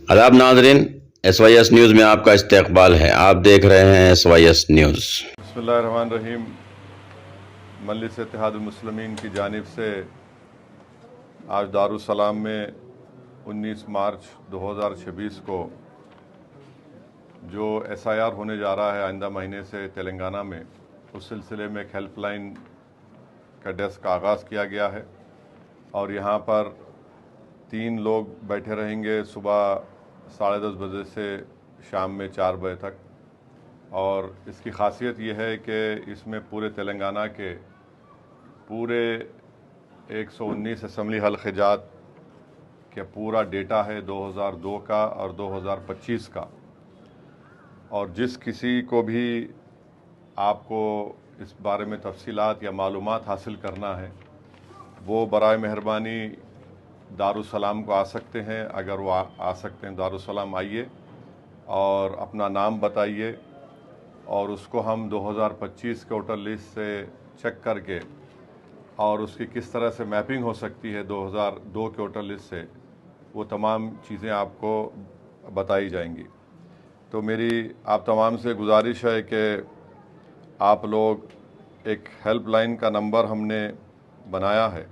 आदाब नाजरीन, SYS news में आपका इस्तकबाल है। आप देख रहे हैं SYS न्यूज़। बिस्मिल्लाहिर्रहमानिर्रहीम। मजलिस इत्तेहादुल मुस्लिमीन की जानिब से आज दारुस्सलाम में 19 मार्च 2026 को जो SIR होने जा रहा है आइंदा महीने से तेलंगाना में, उस सिलसिले में एक हेल्पलाइन का डेस्क का आगाज़ किया गया है और यहाँ पर 3 लोग बैठे रहेंगे सुबह 10:30 बजे से शाम में 4 बजे तक। और इसकी खासियत यह है कि इसमें पूरे तेलंगाना के पूरे 119 असम्बली हल्क़ात के पूरा डेटा है 2002 का और 2025 का। और जिस किसी को भी आपको इस बारे में तफसीलात या मालूमात हासिल करना है वो बराए मेहरबानी दारुस्सलाम को आ सकते हैं। अगर वो आ सकते हैं दारुस्सलाम आइए और अपना नाम बताइए और उसको हम 2025 के वोटर लिस्ट से चेक करके और उसकी किस तरह से मैपिंग हो सकती है 2002 के वोटर लिस्ट से, वो तमाम चीज़ें आपको बताई जाएंगी। तो मेरी आप तमाम से गुजारिश है कि आप लोग एक हेल्पलाइन का नंबर हमने बनाया है,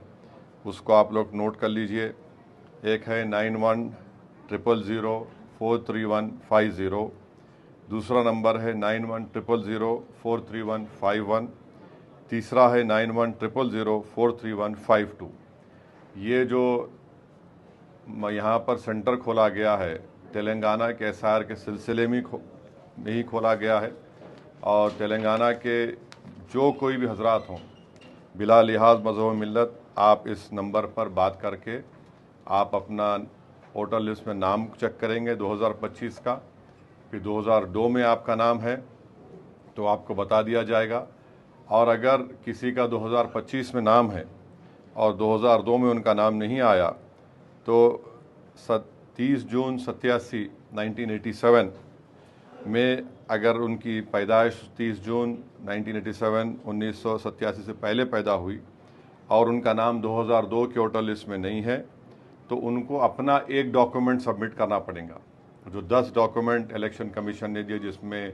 उसको आप लोग नोट कर लीजिए। एक है 9100043150, दूसरा नंबर है 9100043151, तीसरा है 9100043152। ये जो यहाँ पर सेंटर खोला गया है तेलंगाना के SIR के सिलसिले में ही खोला गया है और तेलंगाना के जो कोई भी हजरात हों बिला लिहाज मज़हब मिल्लत, आप इस नंबर पर बात करके आप अपना वोटर लिस्ट में नाम चेक करेंगे 2025 का। फिर 2002 में आपका नाम है तो आपको बता दिया जाएगा। और अगर किसी का 2025 में नाम है और 2002 में उनका नाम नहीं आया तो 30 जून 1987 में अगर उनकी पैदाइश 30 जून 1987 से पहले पैदा हुई और उनका नाम 2002 के वोटर लिस्ट में नहीं है तो उनको अपना एक डॉक्यूमेंट सबमिट करना पड़ेगा। जो 10 डॉक्यूमेंट इलेक्शन कमीशन ने दिए, जिसमें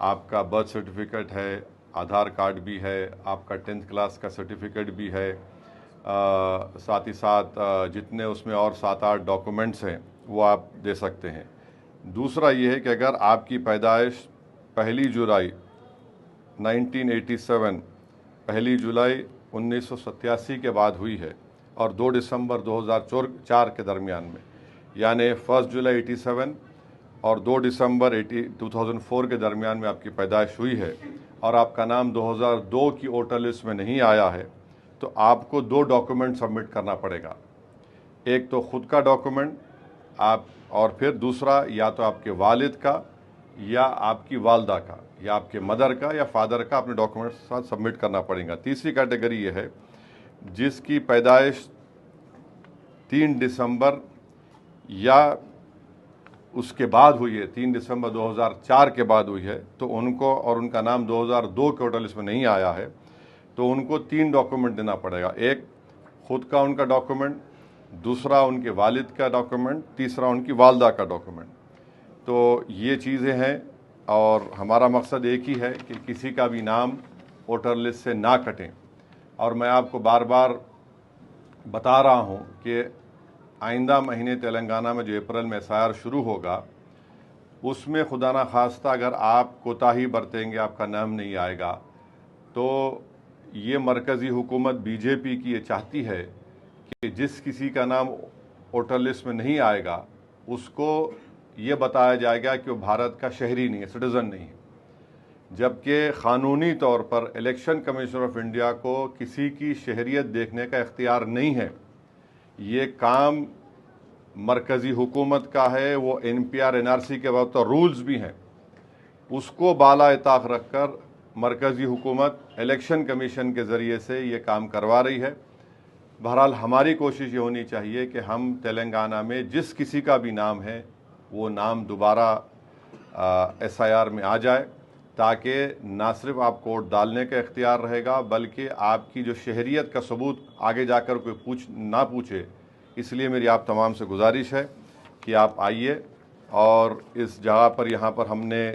आपका बर्थ सर्टिफिकेट है, आधार कार्ड भी है, आपका 10th क्लास का सर्टिफिकेट भी है, साथ ही साथ जितने उसमें और 7-8 डॉक्यूमेंट्स हैं वो आप दे सकते हैं। दूसरा ये है कि अगर आपकी पैदाइश 1 जुलाई 1987 1 जुलाई 1987 के बाद हुई है और 2 दिसंबर 2004 के दरमियान में, यानी 1 जुलाई 87 और 2 दिसंबर 2004 के दरमियान में आपकी पैदाइश हुई है और आपका नाम 2002 की वोटर लिस्ट में नहीं आया है तो आपको 2 डॉक्यूमेंट सबमिट करना पड़ेगा। एक तो ख़ुद का डॉक्यूमेंट आप, और फिर दूसरा या तो आपके वालिद का या आपकी वालदा का या आपके मदर का या फादर का अपने डॉक्यूमेंट साथ सबमिट करना पड़ेगा। तीसरी कैटेगरी ये है जिसकी पैदाइश 3 दिसंबर या उसके बाद हुई है, 3 दिसंबर 2004 के बाद हुई है, तो उनको और उनका नाम 2002 के वोटर लिस्ट में नहीं आया है तो उनको 3 डॉक्यूमेंट देना पड़ेगा। एक ख़ुद का उनका डॉक्यूमेंट, दूसरा उनके वालिद का डॉक्यूमेंट, तीसरा उनकी वालदा का डॉक्यूमेंट। तो ये चीज़ें हैं और हमारा मकसद एक ही है कि किसी का भी नाम वोटर लिस्ट से ना कटें। और मैं आपको बार बार बता रहा हूँ कि आइंदा महीने तेलंगाना में जो अप्रैल में SIR शुरू होगा उसमें खुदा ना खास्ता अगर आप कोताही बरतेंगे, आपका नाम नहीं आएगा, तो ये मरकज़ी हुकूमत BJP की ये चाहती है कि जिस किसी का नाम वोटर लिस्ट में नहीं आएगा उसको ये बताया जाएगा कि वो भारत का शहरी नहीं है, सिटीज़न नहीं है, जबकि क़ानूनी तौर पर इलेक्शन कमीशन ऑफ इंडिया को किसी की शहरियत देखने का इख्तियार नहीं है। ये काम मरकज़ी हुकूमत का है, वो NPR NRC के वक्त तो रूल्स भी हैं, उसको बाला इताक़ रख कर मरकज़ी हुकूमत इलेक्शन कमीशन के ज़रिए से ये काम करवा रही है। बहरहाल हमारी कोशिश ये होनी चाहिए कि हम तेलंगाना में जिस किसी का भी नाम है वो नाम दोबारा SIR में आ जाए, ताकि ना सिर्फ आपको वोट डालने का इख्तियार रहेगा बल्कि आपकी जो शहरियत का सबूत आगे जाकर कोई ना पूछे। इसलिए मेरी आप तमाम से गुजारिश है कि आप आइए और इस जगह पर यहाँ पर हमने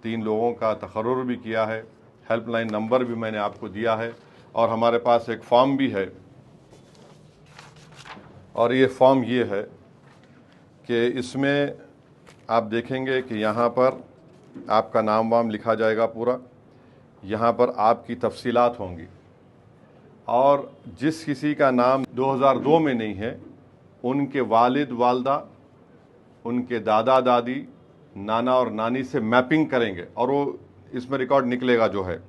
3 लोगों का तकर्रुर भी किया है। हेल्पलाइन नंबर भी मैंने आपको दिया है और हमारे पास एक फॉर्म भी है। और ये फॉर्म ये है कि इसमें आप देखेंगे कि यहाँ पर आपका नाम वाम लिखा जाएगा पूरा, यहाँ पर आपकी तफसीलात होंगी और जिस किसी का नाम 2002 में नहीं है उनके वालिद वालदा, उनके दादा दादी, नाना और नानी से मैपिंग करेंगे और वो इसमें रिकॉर्ड निकलेगा जो है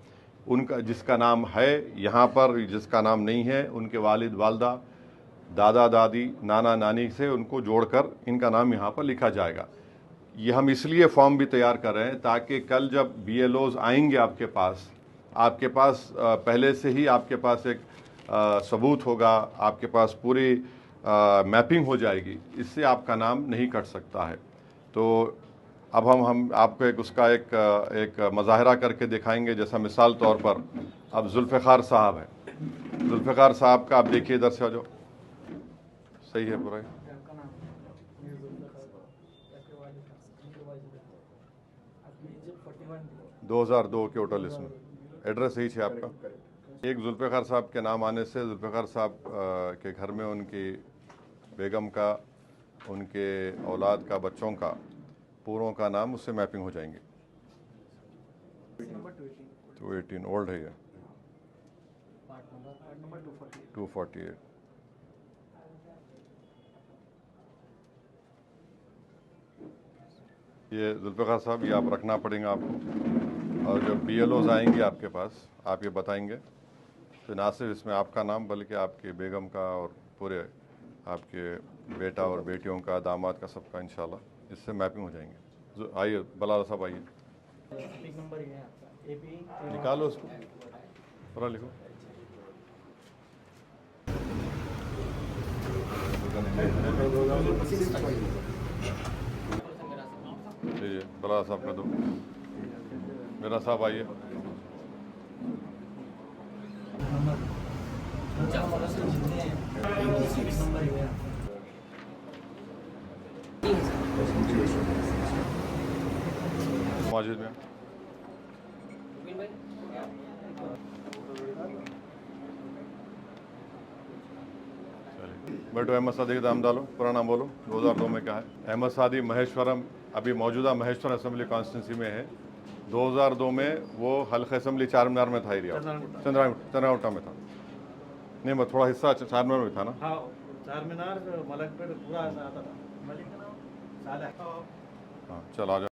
उनका, जिसका नाम है यहाँ पर, जिसका नाम नहीं है उनके वालिद वालदा, दादा दादी, नाना नानी से उनको जोड़कर इनका नाम यहाँ पर लिखा जाएगा। ये हम इसलिए फॉर्म भी तैयार कर रहे हैं ताकि कल जब BLOs आएंगे आपके पास पहले से ही आपके पास एक सबूत होगा, आपके पास पूरी मैपिंग हो जाएगी, इससे आपका नाम नहीं कट सकता है। तो अब हम आपको एक मुजाहरा करके दिखाएंगे। जैसा मिसाल तौर पर अब जुल्फ़िकार साहब है, जुल्फ़िकार साहब का आप देखिए, इधर से आ जाओ, सही है पूरा 2002 के होटल, इसमें एड्रेस सही है आपका। एक जुल्फ़िकार साहब के नाम आने से जुल्फ़िकार साहब के घर में उनकी बेगम का, उनके औलाद का, बच्चों का, पूरों का नाम उससे मैपिंग हो जाएंगे। 218 ओल्ड है ये, 248। ये जुल्फ़िकार साहब ये आप रखना पड़ेगा आपको, और जब BLOs आएंगे आपके पास आप ये बताएंगे तो ना सिर्फ इसमें आपका नाम बल्कि आपकी बेगम का और पूरे आपके बेटा और बेटियों का, दामाद का, सबका इंशाल्लाह इससे मैपिंग हो जाएंगे। आइए बलाल साहब आइए, निकालो उसको, पूरा लिखो। लीजिए बलाल साहब का दो, मेरा साहब आइए। माजिद में बैठो। अहमद सादी का नाम डालो, पूरा नाम बोलो। 2002 में क्या है? अहमद सादी महेश्वरम, अभी मौजूदा महेश्वरम असेंबली कॉन्स्टिट्यूंसी में है। 2002 में वो हल्का असेंबली चार मीनार में था, एरिया चंद्रावटा में था। नहीं मैं थोड़ा हिस्सा चार मीनार में था ना। हाँ, चार मीनार मलकपेट पूरा आता था। हाँ चल आ जाओ।